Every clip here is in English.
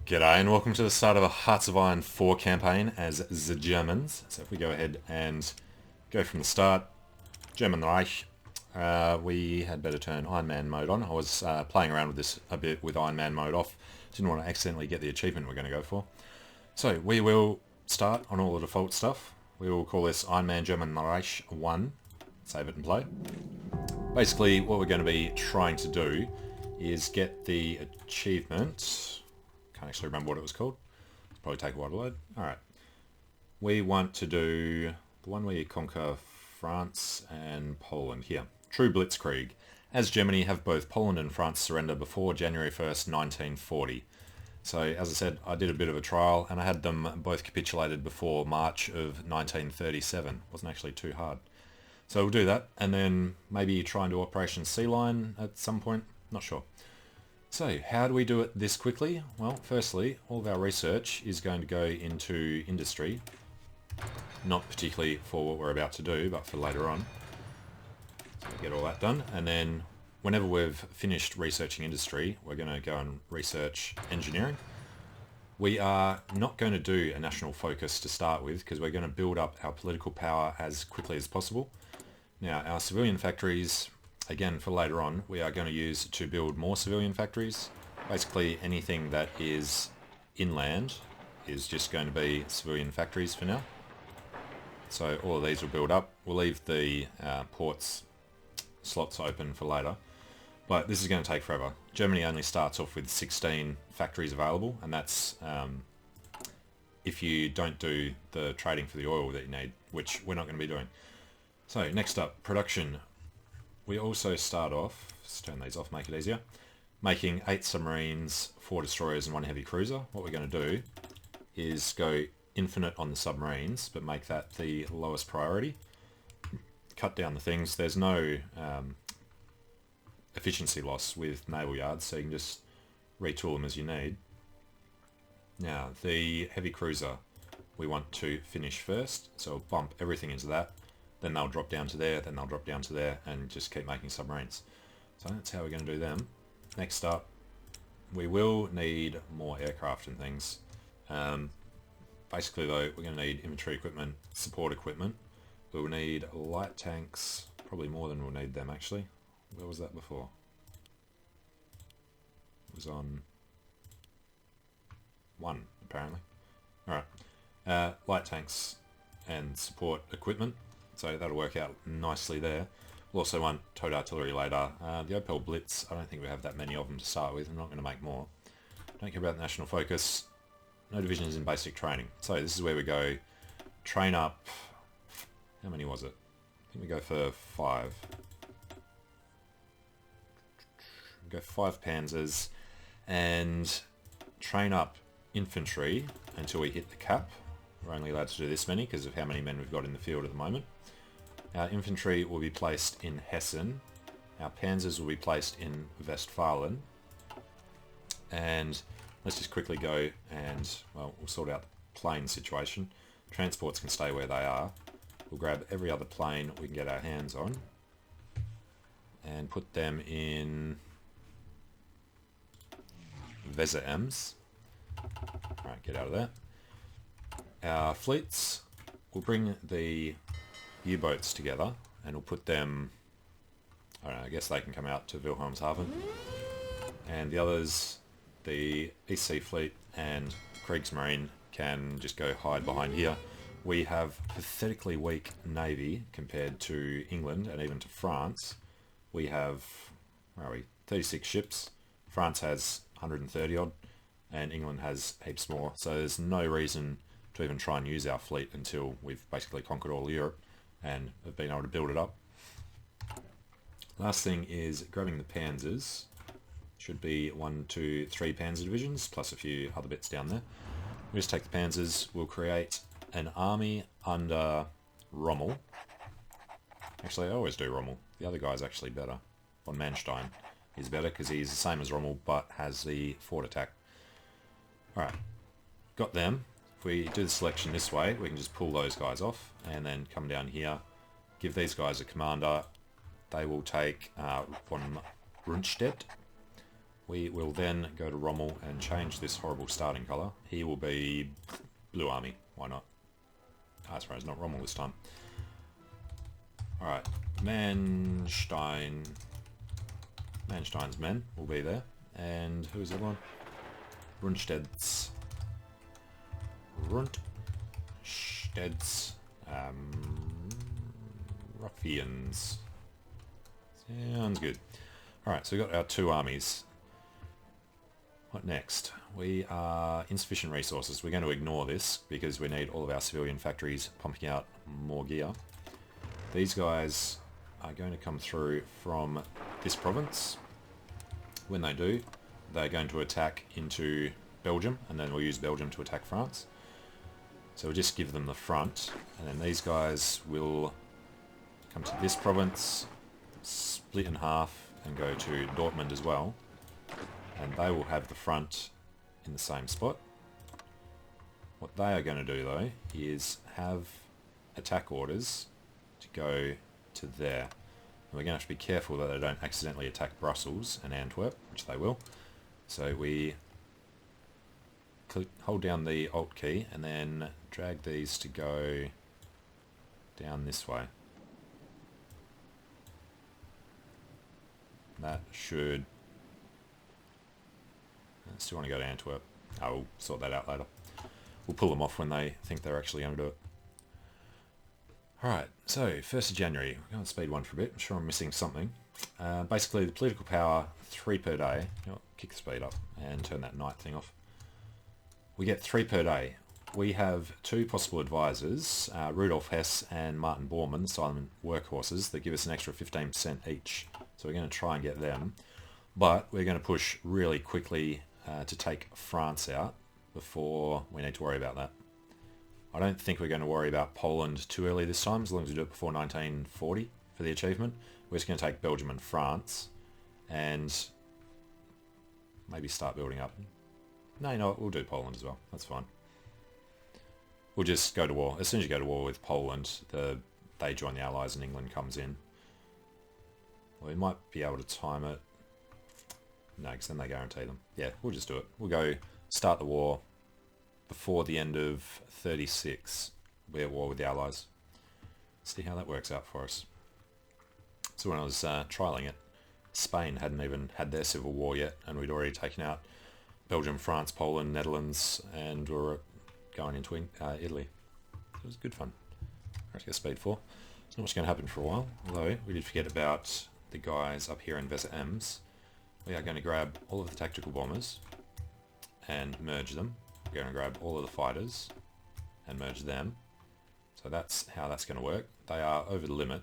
G'day and welcome to the start of a Hearts of Iron 4 campaign as the Germans. So if we go ahead and go from the start, German Reich, we had better turn Iron Man mode on. I was playing around with this a bit with Iron Man mode off. Didn't want to accidentally get the achievement we're going to go for. So we will start on all the default stuff. We will call this Iron Man German Reich 1. Save it and play. Basically what we're going to be trying to do is get the achievement. Can't actually remember what it was called. It'll probably take a while to load. Alright. We want to do the one where you conquer France and Poland here. True Blitzkrieg. As Germany have both Poland and France surrender before January 1st, 1940. So as I said, I did a bit of a trial and I had them both capitulated before March of 1937. Wasn't actually too hard. So we'll do that and then maybe try and do Operation Sea Lion at some point. Not sure. So, how do we do it this quickly? Well, firstly, all of our research is going to go into industry. Not particularly for what we're about to do, but for later on. So we get all that done, and then whenever we've finished researching industry, we're going to go and research engineering. We are not going to do a national focus to start with, because we're going to build up our political power as quickly as possible. Now, our civilian factories, again, for later on, we are going to use to build more civilian factories. Basically, anything that is inland is just going to be civilian factories for now. So all of these will build up. We'll leave the ports slots open for later. But this is going to take forever. Germany only starts off with 16 factories available, and that's if you don't do the trading for the oil that you need, which we're not going to be doing. So next up, production. We also start off, let's turn these off, make it easier, making 8 submarines, 4 destroyers and 1 heavy cruiser. What we're going to do is go infinite on the submarines, but make that the lowest priority. Cut down the things. There's no efficiency loss with naval yards, so you can just retool them as you need. Now, the heavy cruiser we want to finish first, so we'll bump everything into that. Then they'll drop down to there, then they'll drop down to there, and just keep making submarines. So that's how we're going to do them. Next up, we will need more aircraft and things. Basically though, we're going to need infantry equipment, support equipment. We'll need light tanks, probably more than we'll need them actually. Where was that before? It was on 1, apparently. Alright, light tanks and support equipment. So that'll work out nicely there. We'll also want towed artillery later. The Opel Blitz, I don't think we have that many of them to start with. I'm not going to make more. Don't care about the national focus. No divisions in basic training. So this is where we go train up. How many was it? I think we go for 5. We go 5 panzers and train up infantry until we hit the cap. We're only allowed to do this many because of how many men we've got in the field at the moment. Our infantry will be placed in Hessen. Our panzers will be placed in Westphalen. And let's just quickly go and, well, we'll sort out the plane situation. Transports can stay where they are. We'll grab every other plane we can get our hands on and put them in Weser Ems. Alright, get out of there. Our fleets, we'll bring the U-boats together and we'll put them, I don't know, I guess they can come out to Wilhelmshaven. And the others, the East Sea Fleet and Kriegsmarine, can just go hide behind here. We have pathetically weak navy compared to England and even to France. We have, where are we, 36 ships. France has 130 odd and England has heaps more. So there's no reason to even try and use our fleet until we've basically conquered all Europe and have been able to build it up. Last thing is grabbing the panzers. Should be 1, 2, 3 panzer divisions plus a few other bits down there. We just take the panzers, we'll create an army under Rommel. Actually, I always do Rommel. The other guy's actually better. Von Manstein is better because he's the same as Rommel but has the fort attack. Alright, got them. If we do the selection this way, we can just pull those guys off and then come down here, give these guys a commander. They will take von Rundstedt. We will then go to Rommel and change this horrible starting colour. He will be Blue Army. Why not? Ah, that's right, it's not Rommel this time. Alright, Manstein's men will be there. And who's the other one? Rundstedt's ruffians. Sounds good. Alright, so we've got our 2 armies. What next? We are insufficient resources. We're going to ignore this because we need all of our civilian factories pumping out more gear. These guys are going to come through from this province. When they do, they're going to attack into Belgium, and then we'll use Belgium to attack France. So we'll just give them the front, and then these guys will come to this province, split in half, and go to Dortmund as well. And they will have the front in the same spot. What they are going to do though is have attack orders to go to there. And we're going to have to be careful that they don't accidentally attack Brussels and Antwerp, which they will. So we hold down the Alt key and then drag these to go down this way. That should... I still want to go to Antwerp. Oh, we'll sort that out later. We'll pull them off when they think they're actually going to do it. Alright, so 1st of January. We're going to speed 1 for a bit. I'm sure I'm missing something. Basically, the political power, 3 per day. You know, kick the speed up and turn that night thing off. We get 3 per day. We have 2 possible advisors, Rudolf Hess and Martin Bormann, silent workhorses, that give us an extra 15% each. So we're going to try and get them. But we're going to push really quickly to take France out before we need to worry about that. I don't think we're going to worry about Poland too early this time, as long as we do it before 1940 for the achievement. We're just going to take Belgium and France and maybe start building up. No, you know what, we'll do Poland as well. That's fine. We'll just go to war. As soon as you go to war with Poland, they join the Allies and England comes in. Well, we might be able to time it. No, because then they guarantee them. Yeah, we'll just do it. We'll go start the war before the end of 36. We're at war with the Allies. See how that works out for us. So when I was trialling it, Spain hadn't even had their civil war yet, and we'd already taken out Belgium, France, Poland, Netherlands, and we were going into Italy. It was good fun. Let's get speed 4. It's not much going to happen for a while, although we did forget about the guys up here in Weser Ems. We are going to grab all of the tactical bombers and merge them. We're going to grab all of the fighters and merge them. So that's how that's going to work. They are over the limit.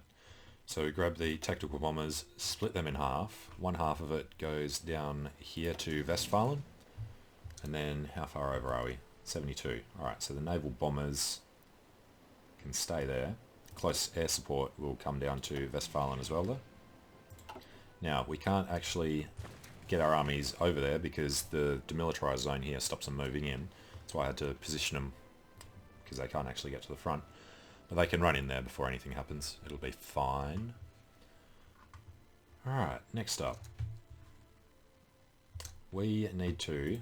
So we grab the tactical bombers, split them in half. One half of it goes down here to Westfalen. And then how far over are we? 72. Alright, so the naval bombers can stay there. Close air support will come down to Westfalen as well though. Now, we can't actually get our armies over there because the demilitarized zone here stops them moving in. That's why I had to position them, because they can't actually get to the front. But they can run in there before anything happens. It'll be fine. Alright, next up. We need to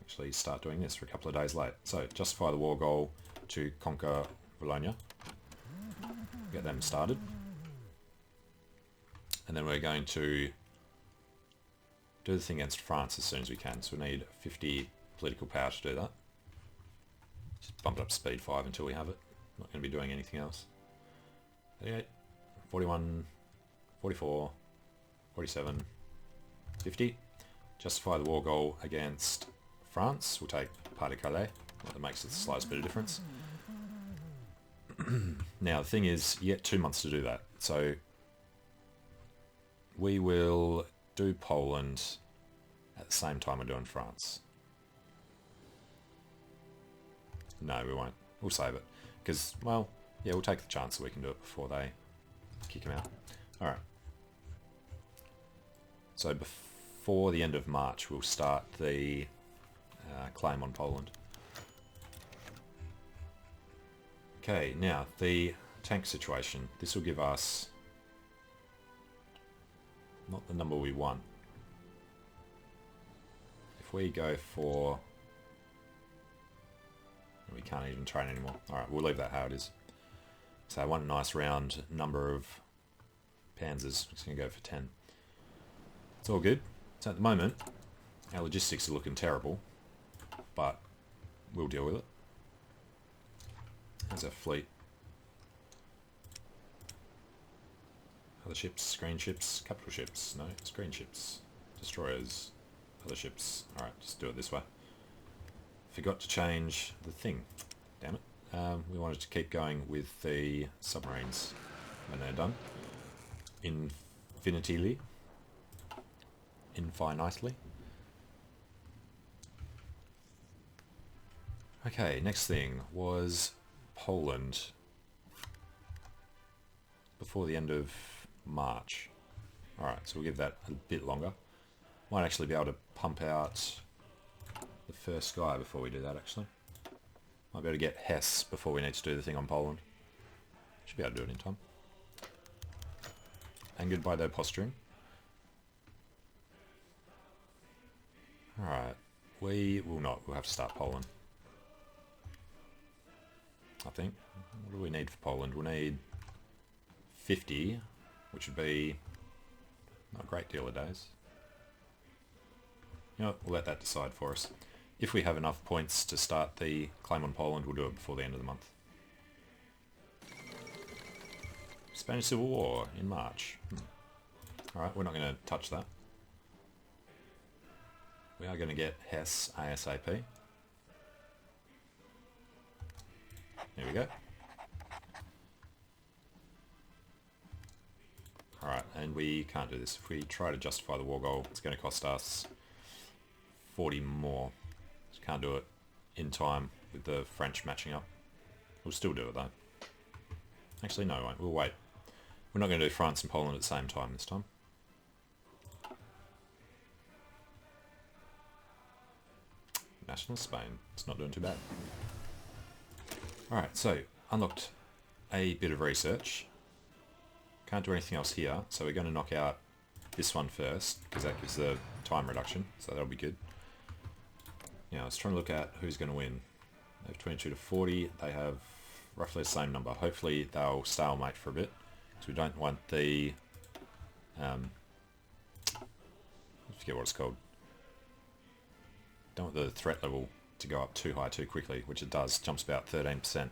actually start doing this for a couple of days late. So, justify the war goal to conquer Wallonia. Get them started. And then we're going to do the thing against France as soon as we can. So we need 50 political power to do that. Just bump it up to speed 5 until we have it. Not going to be doing anything else. 38, 41, 44, 47, 50. Justify the war goal against France. We'll take Pas-de-Calais. That makes the slightest bit of difference. Now the thing is, you get 2 months to do that. So we will do Poland at the same time we're doing France. No, we won't. We'll save it. Because, well, yeah, we'll take the chance that we can do it before they kick him out. Alright. So before the end of March, we'll start the claim on Poland. Okay, now, the tank situation. This will give us not the number we want. if we go for... We can't even train anymore. Alright, we'll leave that how it is. So I want a nice round number of panzers. I'm just going to go for 10. It's all good. So at the moment, our logistics are looking terrible, but we'll deal with it. There's our fleet. Other ships, screen ships, capital ships, no, screen ships, destroyers, other ships. Alright, just do it this way. Forgot to change the thing. Damn it. We wanted to keep going with the submarines when they're done. Infinitely. Okay, next thing was Poland. Before the end of March. Alright, so we'll give that a bit longer. Might actually be able to pump out the first guy before we do that, actually. Might be able to get Hess before we need to do the thing on Poland. Should be able to do it in time. Angered by their posturing. Alright, we will not. We'll have to start Poland. I think. What do we need for Poland? We'll need 50, which would be not a great deal of days. You know what, we'll let that decide for us. If we have enough points to start the claim on Poland, we'll do it before the end of the month. Spanish Civil War in March. Alright, we're not going to touch that. We are going to get Hess ASAP. There we go. Alright, and we can't do this. If we try to justify the war goal, it's going to cost us 40 more. Just can't do it in time with the French matching up. We'll still do it though. Actually, no, we won't. We'll wait. We're not going to do France and Poland at the same time this time. National Spain. It's not doing too bad. Alright, so unlocked a bit of research. Can't do anything else here, so we're going to knock out this one first, because that gives the time reduction, so that'll be good. Now, let's try and look at who's going to win. They have 22 to 40, they have roughly the same number. Hopefully they'll stalemate for a bit, because we don't want the... I forget what it's called. Don't want the threat level to go up too high too quickly, which it does. Jumps about 13%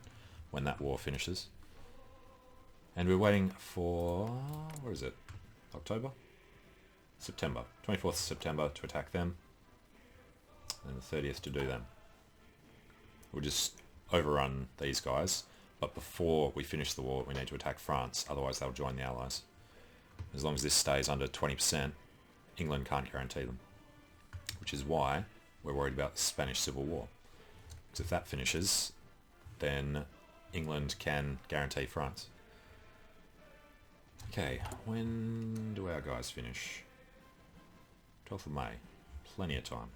when that war finishes. And we're waiting for... where is it? October? September. 24th of September to attack them. And the 30th to do them. We'll just overrun these guys. But before we finish the war, we need to attack France. Otherwise they'll join the Allies. As long as this stays under 20%, England can't guarantee them. Which is why we're worried about the Spanish Civil War. Because if that finishes, then England can guarantee France. Okay, when do our guys finish? 12th of May. Plenty of time.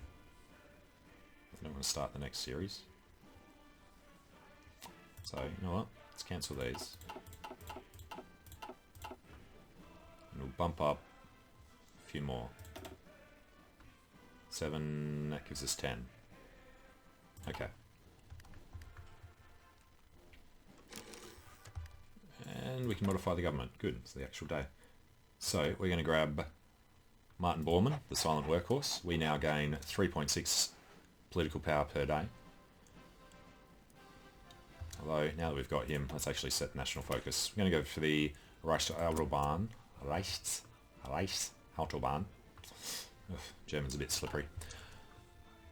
I don't want to start the next series. So, you know what? Let's cancel these. And we'll bump up a few more. 7, that gives us 10. Okay. And we can modify the government. Good, it's the actual day. So we're going to grab Martin Bormann, the silent workhorse. We now gain 3.6 political power per day. Although, now that we've got him, let's actually set national focus. We're going to go for the Reichsautobahn. Reichsautobahn. German's a bit slippery.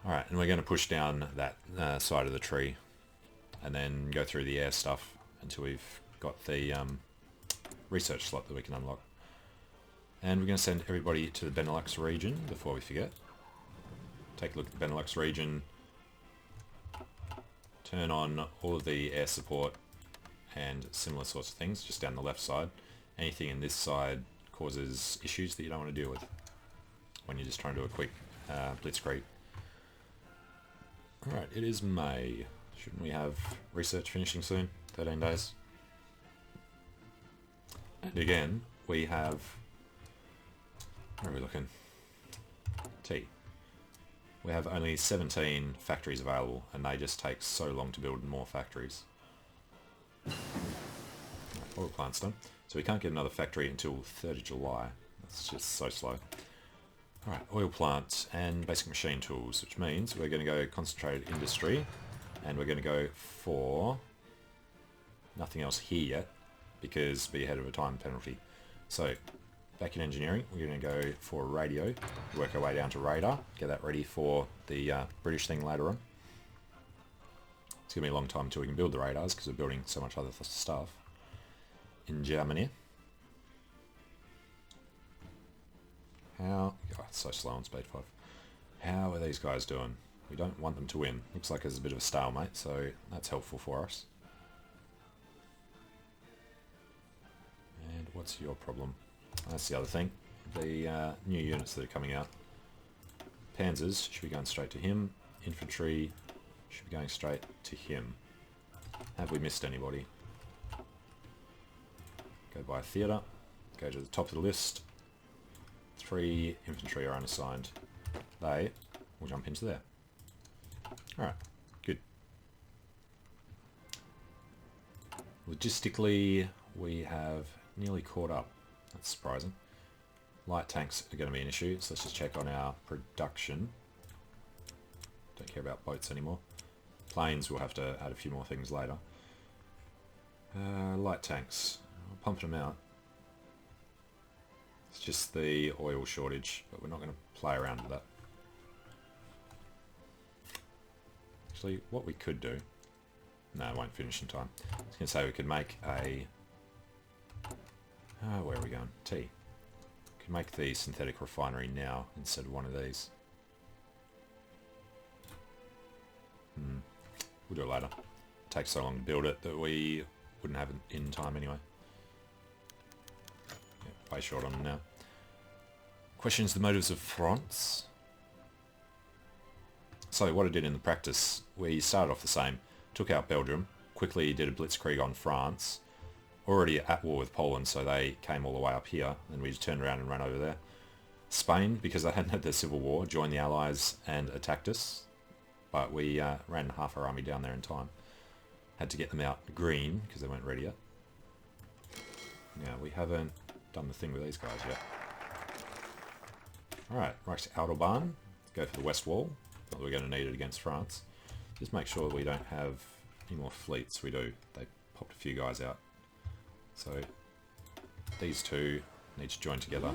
Alright, and we're going to push down that side of the tree and then go through the air stuff until we've got the research slot that we can unlock. And we're going to send everybody to the Benelux region before we forget. Take a look at the Benelux region. Turn on all of the air support and similar sorts of things just down the left side. Anything in this side causes issues that you don't want to deal with when you're just trying to do a quick Blitzkrieg. Alright, it is May. Shouldn't we have research finishing soon? 13 days. And again, we have... where are we looking? T. We have only 17 factories available, and they just take so long to build more factories. Oil plant's done. So we can't get another factory until 3rd July. That's just so slow. Alright, oil plant and basic machine tools, which means we're going to go concentrated industry, and we're going to go for nothing else here yet, because be ahead of a time penalty. So, back in engineering, we're going to go for radio, work our way down to radar, get that ready for the British thing later on. It's going to be a long time until we can build the radars, because we're building so much other stuff in Germany. How... God, it's so slow on speed 5. How are these guys doing? We don't want them to win. Looks like there's a bit of a stalemate, so that's helpful for us. And what's your problem? That's the other thing. The new units that are coming out. Panzers should be going straight to him. Infantry should be going straight to him. Have we missed anybody? Go by theatre. Go to the top of the list. 3 infantry are unassigned. They will jump into there. Alright, good. Logistically, we have nearly caught up. That's surprising. Light tanks are going to be an issue, so let's just check on our production. Don't care about boats anymore. Planes, we'll have to add a few more things later. Light tanks. I'm pumping them out. It's just the oil shortage, but we're not going to play around with that. Actually, what we could do... No, it won't finish in time. I was going to say we could make a... where are we going? T. We could make the synthetic refinery now instead of one of these. We'll do it later. It takes so long to build it that we wouldn't have it in time anyway. Yeah, way short on them now. Questions the motives of France. So what I did in the practice, we started off the same, took out Belgium, quickly did a Blitzkrieg on France, already at war with Poland, so they came all the way up here, and we just turned around and ran over there. Spain, because they hadn't had their civil war, joined the Allies and attacked us, but we ran half our army down there in time. Had to get them out green, because they weren't ready yet. Now, we haven't done the thing with these guys yet. Alright, Reichs Autobahn, go for the west wall. Not that we're going to need it against France. Just make sure we don't have any more fleets. We do. They popped a few guys out. So these two need to join together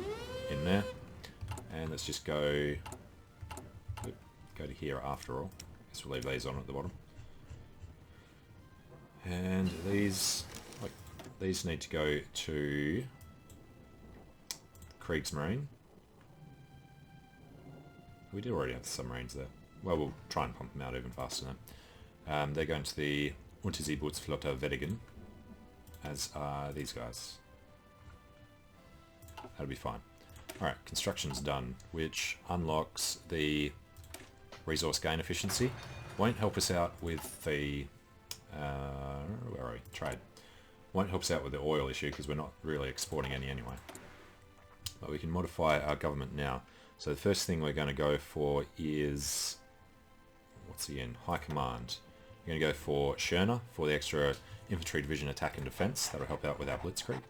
in there. And let's just go to here after all. Guess we'll leave these on at the bottom. And these need to go to Kriegsmarine. We did already have the submarines there. Well, we'll try and pump them out even faster now. They're going to the Unterseebootsflotte Weddigen, as are these guys. That'll be fine. Alright, construction's done, which unlocks the resource gain efficiency. Won't help us out with the... where are we? Trade. Won't help us out with the oil issue, because we're not really exporting any anyway. But we can modify our government now. So the first thing we're going to go for is... What's he in? High Command. We're going to go for Schörner for the extra infantry division attack and defense. That'll help out with our Blitzkrieg.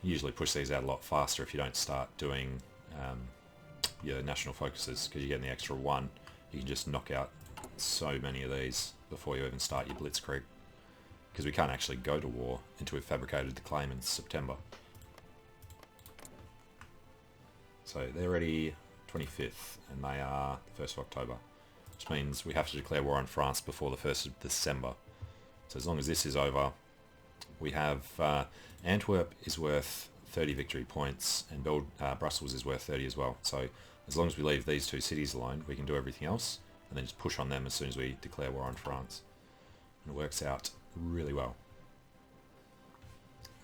You usually push these out a lot faster if you don't start doing your national focuses, because you're getting the extra one. You can just knock out so many of these before you even start your Blitzkrieg. Because we can't actually go to war until we've fabricated the claim in September. So they're ready 25th, and they are the 1st of October. Which means we have to declare war on France before the 1st of December. So as long as this is over, we have Antwerp is worth 30 victory points, and Brussels is worth 30 as well. So as long as we leave these two cities alone, we can do everything else, and then just push on them as soon as we declare war on France. And it works out really well.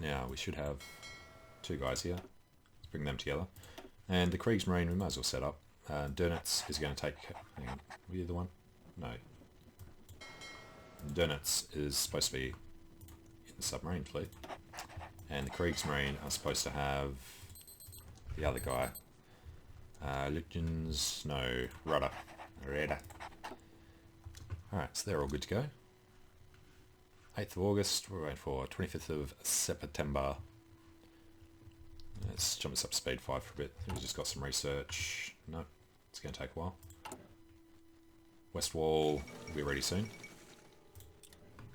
Now we should have 2 guys here. Let's bring them together. And the Kriegsmarine we might as well set up. Dönitz is going to take... Hang on, were you the one? No. Dönitz is supposed to be in the submarine fleet. And the Kriegsmarine are supposed to have the other guy. Legends, no, rudder. Alright, so they're all good to go. 8th of August, we're waiting for 25th of September. Let's jump this up to speed 5 for a bit. I think we just got some research. No, it's going to take a while. West Wall will be ready soon.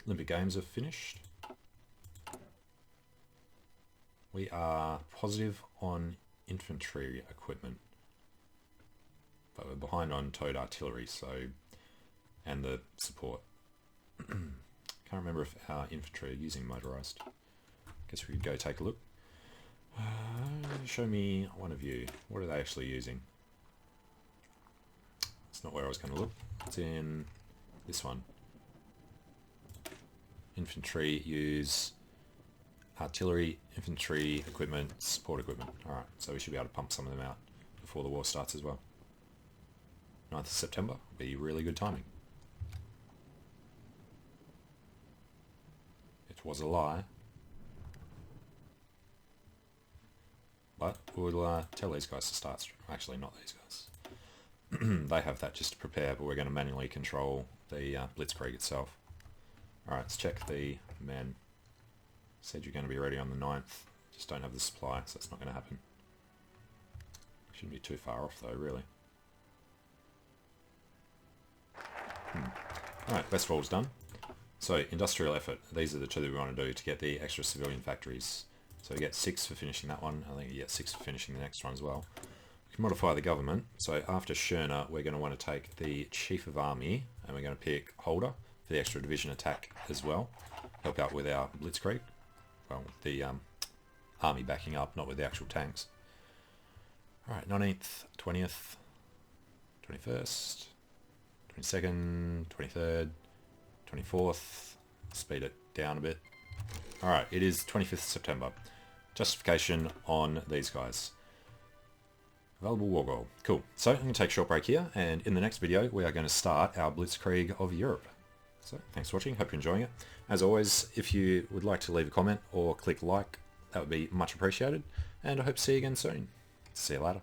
Olympic Games have finished. We are positive on infantry equipment, but we're behind on towed artillery, so, and the support. Can't remember if our infantry are using motorised. Guess we could go take a look. Show me one of you. What are they actually using? It's not where I was going to look. It's in this one. Infantry use artillery, infantry equipment, support equipment. Alright, so we should be able to pump some of them out before the war starts as well. 9th of September will be really good timing. It was a lie. But we'll tell these guys to start. Actually, not these guys. They have that just to prepare, but we're going to manually control the Blitzkrieg itself. Alright, let's check the men. Said you're going to be ready on the 9th. Just don't have the supply, so that's not going to happen. Shouldn't be too far off though, really. Alright, Westfall's done. So, industrial effort. These are the two that we want to do to get the extra civilian factories. So we get 6 for finishing that one. I think you get 6 for finishing the next one as well. We can modify the government. So after Schörner, we're going to want to take the Chief of Army, and we're going to pick Holder for the extra division attack as well. Help out with our Blitzkrieg. Well, with the army backing up, not with the actual tanks. Alright, 19th, 20th, 21st, 22nd, 23rd, 24th. Speed it down a bit. Alright, it is 25th September. Justification on these guys. Available war goal. Cool. So I'm going to take a short break here, and in the next video we are going to start our Blitzkrieg of Europe. So thanks for watching, hope you're enjoying it. As always, if you would like to leave a comment or click like, that would be much appreciated, and I hope to see you again soon. See you later.